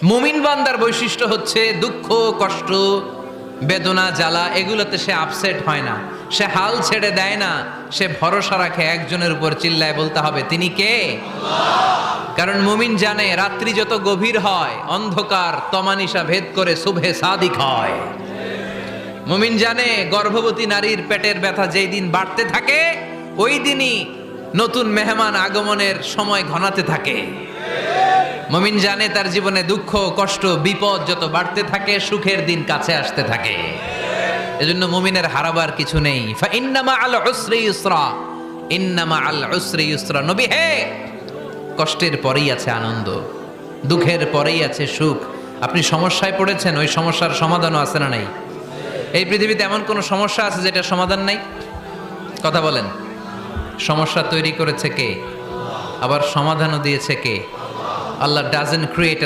মুমিন বান্দার বৈশিষ্ট্য হচ্ছে দুঃখ কষ্ট বেদনা জ্বালা এগুলোতে সে আপসেট হয় না, সে হাল ছেড়ে দেয় না, সে ভরসা রাখে একজনের উপর, চিল্লায় বলতে হবে তিনি কে? কারণ মুমিন জানে রাত্রি যত গভীর হয় অন্ধকার তমানিসা ভেদ করে সুবহে সাদিক হয়। মুমিন জানে গর্ভবতী নারীর পেটের ব্যথা যেই দিন বাড়তে থাকে ওই দিনই নতুন মেহমান আগমনের সময় ঘনাতে থাকে। মুমিন জানে তার জীবনে দুঃখ কষ্ট বিপদ যত বাড়তে থাকে সুখের দিন কাছে আসতে থাকে। এজন্য মুমিনের হারাবার কিছু নেই। ফা ইন্নামা আল উসরি ইউসরা, ইন্নামা আল উসরি ইউসরা। নবী হে, কষ্টের পরেই আছে আনন্দ, দুঃখের পরেই আছে সুখ। আপনি সমস্যায় পড়েছেন, ওই সমস্যার সমাধানও আছে না নাই? এই পৃথিবীতে এমন কোন সমস্যা আছে যেটা সমাধান নাই? কথা বলেন। সমস্যা তৈরি করেছে কে? আবার সমাধানও দিয়েছে কে? আল্লাহ ডাজন্ট ক্রিয়েট